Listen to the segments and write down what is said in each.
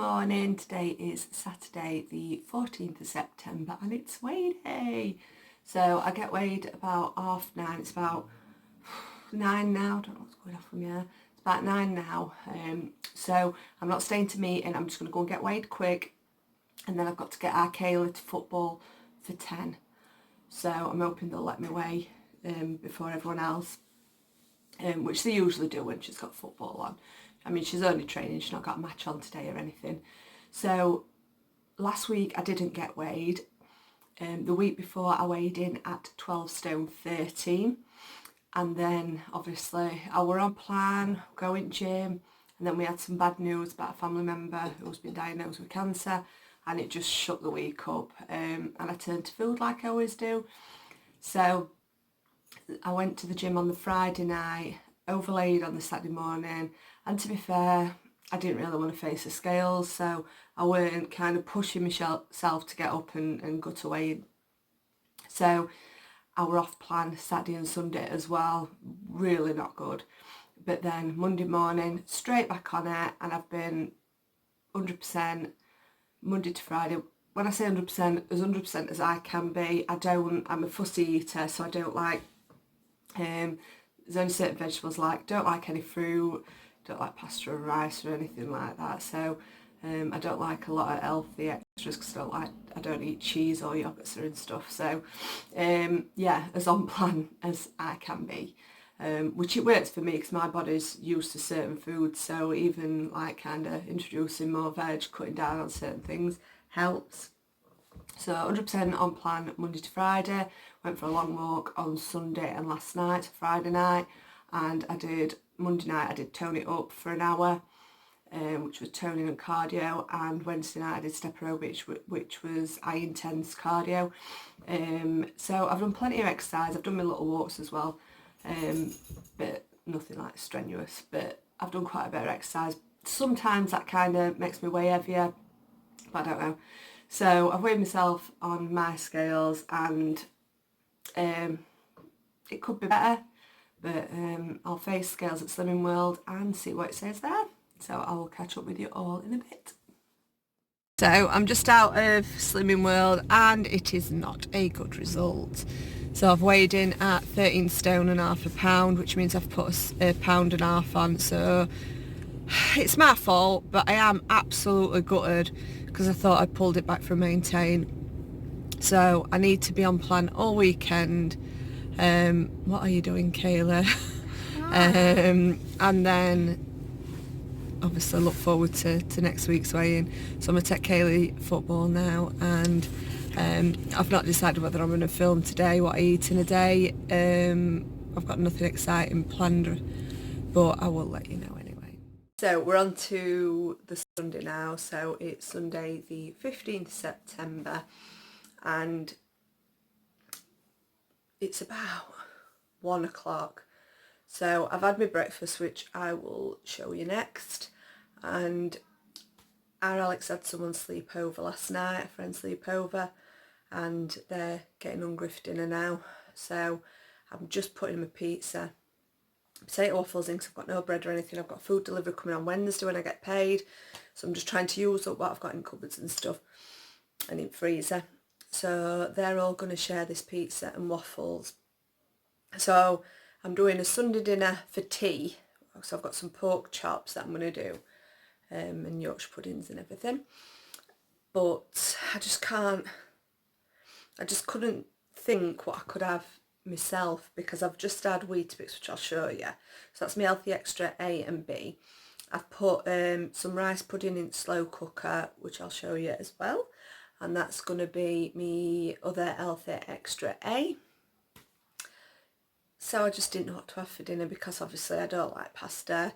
morning. Today is Saturday the 14th of September and it's weigh day. So I get weighed about 9:30. It's about 9 now. I don't know what's going on from here. It's about 9 now. So I'm not staying to meet and I'm just going to go and get weighed quick. And then I've got to get our Kayla to football for 10. So I'm hoping they'll let me weigh before everyone else. Which they usually do when she's got football on. I mean, she's only training, she's not got a match on today or anything. So last week I didn't get weighed. The week before I weighed in at 12 stone 13. And then obviously I were on plan, going gym, and then we had some bad news about a family member who's been diagnosed with cancer, and it just shut the week up. And I turned to food like I always do. So I went to the gym on the Friday night, overlaid on the Saturday morning, and to be fair, I didn't really want to face the scales, so I weren't kind of pushing myself to get up and go to weigh. So I were off plan Saturday and Sunday as well, really not good. But then Monday morning, straight back on it, and I've been 100% Monday to Friday. When I say 100%, as 100% as I can be. I'm a fussy eater, so I don't like, there's only certain vegetables don't like any fruit, don't like pasta or rice or anything like that. So I don't like a lot of healthy extras because I don't eat cheese or yogurts and stuff. So yeah, as on plan as I can be. Which it works for me because my body's used to certain foods, so even kind of introducing more veg, cutting down on certain things helps. So 100% on plan Monday to Friday, went for a long walk on Sunday and last night, Friday night, and Monday night I did tone it up for an hour, which was toning and cardio, and Wednesday night I did step aerobics, which was high intense cardio. So I've done plenty of exercise, I've done my little walks as well, but nothing like strenuous, but I've done quite a bit of exercise. Sometimes that kind of makes me weigh heavier, but I don't know. So I've weighed myself on my scales and it could be better, but I'll face scales at Slimming World and see what it says there. So I will catch up with you all in a bit. So I'm just out of Slimming World and it is not a good result. So I've weighed in at 13 stone and half a pound, which means I've put a pound and a half on. So it's my fault, but I am absolutely gutted because I thought I pulled it back from Maintain. So I need to be on plan all weekend. What are you doing, Kayla? And then obviously look forward to next week's weigh-in. So I'm going to take Kaylee football now, and I've not decided whether I'm going to film today, what I eat in a day. I've got nothing exciting planned, but I will let you know anyway. So we're on to the Sunday now. So it's Sunday the 15th September and it's about 1 o'clock. So I've had my breakfast, which I will show you next, and our Alex had someone sleep over last night, a friend sleep over, and they're getting hungry for dinner now. So I'm just putting him a pizza, potato waffles in because I've got no bread or anything. I've got food delivery coming on Wednesday when I get paid, so I'm just trying to use up what I've got in cupboards and stuff and in freezer. So they're all going to share this pizza and waffles. So I'm doing a Sunday dinner for tea. So I've got some pork chops that I'm going to do, and Yorkshire puddings and everything. But I just couldn't think what I could have myself because I've just had Weetabix, which I'll show you. So that's my Healthy Extra A and B. I've put some rice pudding in slow cooker, which I'll show you as well. And that's going to be me other Healthy Extra A. So I just didn't know what to have for dinner because obviously I don't like pasta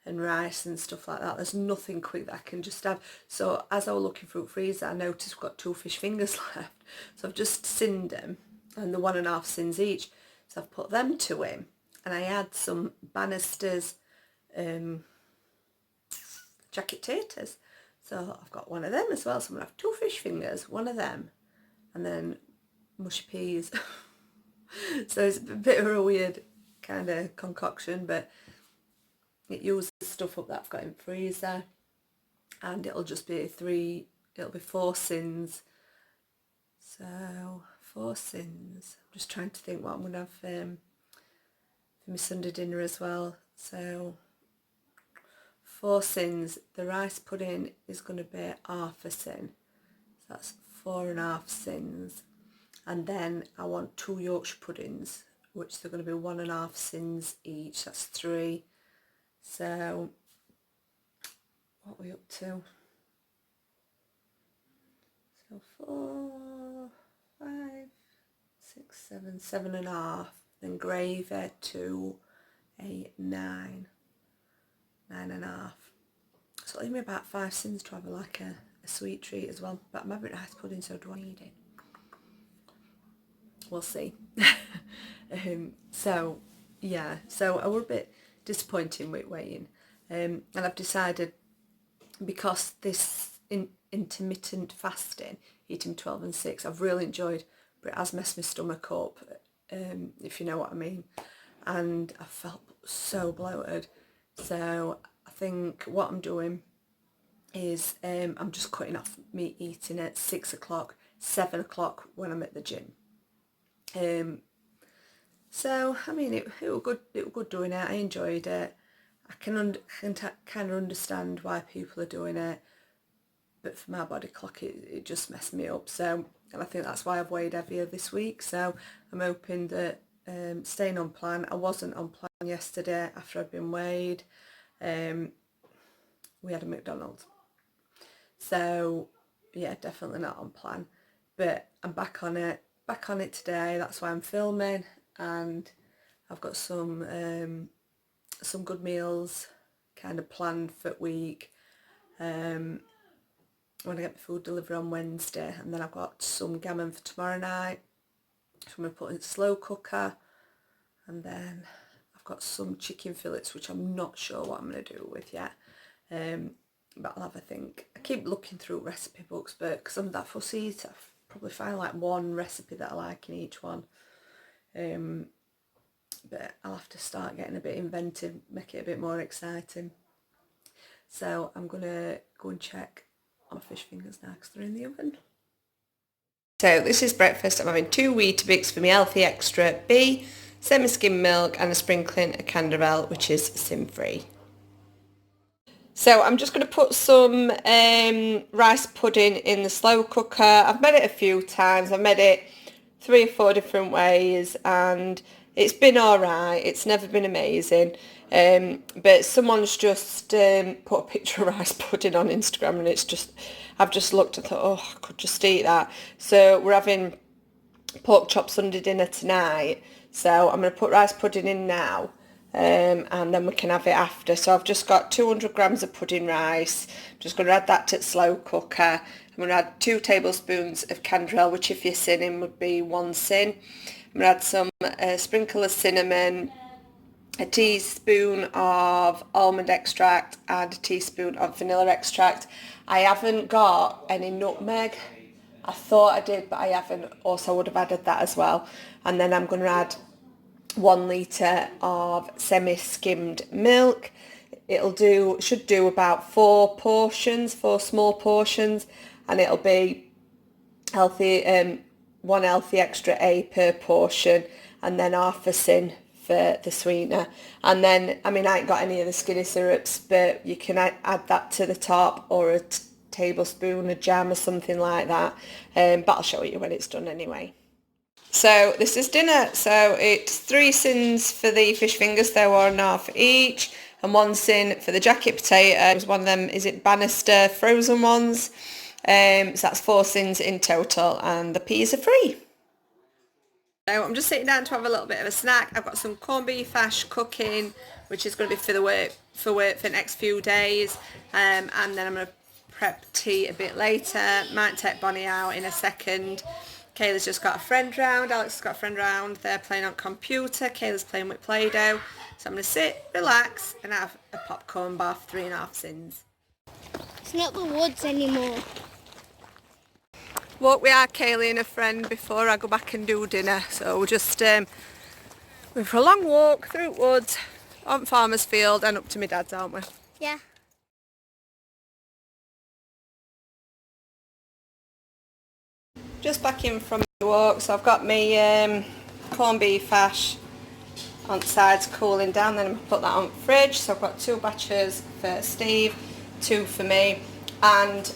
and rice and stuff like that. There's nothing quick that I can just have. So as I was looking through the freezer, I noticed we've got 2 fish fingers left. So I've just sinned them, and the 1.5 sins each. So I've put them to him, and I had some Bannister's jacket taters. So I've got one of them as well. So I'm going to have 2 fish fingers, one of them, and then mushy peas. So it's a bit of a weird kind of concoction, but it uses stuff up that I've got in freezer. and it'll just be it'll be 4 sins. So 4 sins. I'm just trying to think what I'm going to have for my Sunday dinner as well. So 4 sins. The rice pudding is going to be half a sin. So that's 4.5 sins. And then I want 2 Yorkshire puddings, which they're going to be 1.5 sins each. That's 3. So what are we up to? So 4, 5, 6, 7, 7.5. Then gravy 2, 8, 9, 9.5. So it'll leave me about 5 sins to have like a sweet treat as well. But I'm having rice pudding, so do I need it? We'll see. So yeah, so I was a bit disappointed with weighing, and I've decided, because this intermittent fasting, eating 12 and 6, I've really enjoyed, but it has messed my stomach up, if you know what I mean, and I felt so bloated. So I think what I'm doing is I'm just cutting off me eating at 6 o'clock, 7 o'clock when I'm at the gym. So I mean, it was good. It was good doing it. I enjoyed it. I can kind of understand why people are doing it, but for my body clock, it just messed me up. So, and I think that's why I've weighed heavier this week. So I'm hoping that staying on plan. I wasn't on plan yesterday after I'd been weighed. We had a McDonald's. So yeah, definitely not on plan. But I'm back on it today. That's why I'm filming, and I've got some good meals kind of planned for the week. When I get my food delivery on Wednesday, and then I've got some gammon for tomorrow night, so I'm going to put in the slow cooker, and then I've got some chicken fillets which I'm not sure what I'm going to do with yet, but I'll have a think. I keep looking through recipe books, but because I'm that fussy eater, I probably find like one recipe that I like in each one, but I'll have to start getting a bit inventive, make it a bit more exciting. So I'm going to go and check on my fish fingers now because they're in the oven. So this is breakfast. I'm having 2 Weetabix for my Healthy Extra B, semi-skim milk, and a sprinkling of Canderel, which is sin-free. So I'm just going to put some rice pudding in the slow cooker. I've made it a few times. I've made it 3 or 4 different ways, and it's been alright. It's never been amazing. But someone's just put a picture of rice pudding on Instagram, and it's just, I've just looked and thought, oh, I could just eat that. So we're having pork chop Sunday dinner tonight. So I'm going to put rice pudding in now, and then we can have it after. So I've just got 200 grams of pudding rice. I'm just going to add that to the slow cooker. I'm going to add 2 tablespoons of Canderel, which if you're sinning would be 1 sin. I'm going to add some sprinkle of cinnamon, a teaspoon of almond extract, and a teaspoon of vanilla extract. I haven't got any nutmeg. I thought I did, but I haven't. Also, I would have added that as well. And then I'm going to add 1 litre of semi-skimmed milk. Should do about 4 small portions, and it'll be healthy, 1 Healthy Extra A per portion, and then half a sin for the sweetener. And then, I mean, I ain't got any of the skinny syrups, but you can add that to the top, or a tablespoon of jam or something like that, but I'll show you when it's done anyway. So this is dinner. So it's 3 sins for the fish fingers, they're 1.5 each, and 1 sin for the jacket potato. It was one of them, is it Bannister frozen ones? So that's 4 sins in total, and the peas are free. So I'm just sitting down to have a little bit of a snack. I've got some corned beef hash cooking, which is going to be for the next few days, and then I'm going to prep tea a bit later. Might take Bonnie out in a second. Kayla's just got a friend round, Alex has got a friend round, they're playing on computer, Kayla's playing with Play-Doh. So I'm going to sit, relax, and have a popcorn bath, 3.5 sins. It's not the woods anymore. Walk with our Kaylee and a friend before I go back and do dinner. So we're just going for a long walk through the woods, on Farmer's Field and up to my dad's, aren't we? Yeah. just back in from my walk, so I've got my corned beef hash on the sides cooling down, then I'm going to put that on the fridge. So I've got 2 batches for Steve, 2 for me, and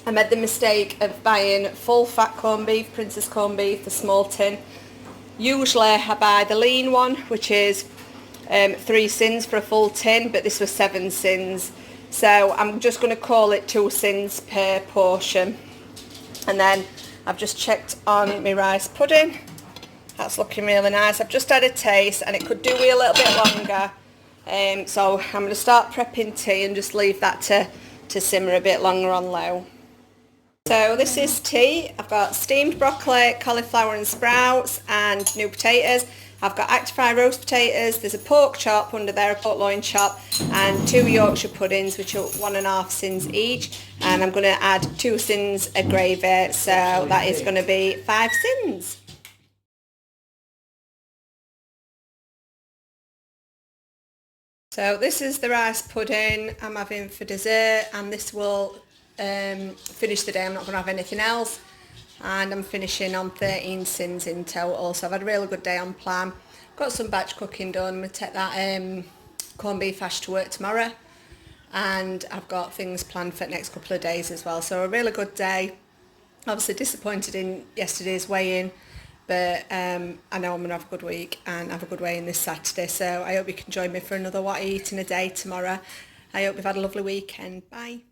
I made the mistake of buying full fat corned beef, Princess corned beef, the small tin. Usually I buy the lean one, which is 3 sins for a full tin, but this was 7 sins. So I'm just going to call it 2 sins per portion. And then I've just checked on my rice pudding. That's looking really nice. I've just had a taste and it could do with a little bit longer. So I'm going to start prepping tea and just leave that to simmer a bit longer on low. So this is tea. I've got steamed broccoli, cauliflower and sprouts and new potatoes. I've got Actifry roast potatoes, there's a pork chop under there, a pork loin chop, and 2 Yorkshire puddings, which are 1.5 sins each. And I'm going to add 2 sins of gravy, so that is going to be 5 sins. So this is the rice pudding I'm having for dessert, and this will finish the day. I'm not going to have anything else. And I'm finishing on 13 sins in total, so I've had a really good day on plan. Got some batch cooking done. I'm going to take that corned beef hash to work tomorrow, and I've got things planned for the next couple of days as well. So a really good day. Obviously disappointed in yesterday's weigh-in, but I know I'm going to have a good week and have a good weigh-in this Saturday, so I hope you can join me for another What I Eat in a Day tomorrow. I hope you've had a lovely weekend. Bye.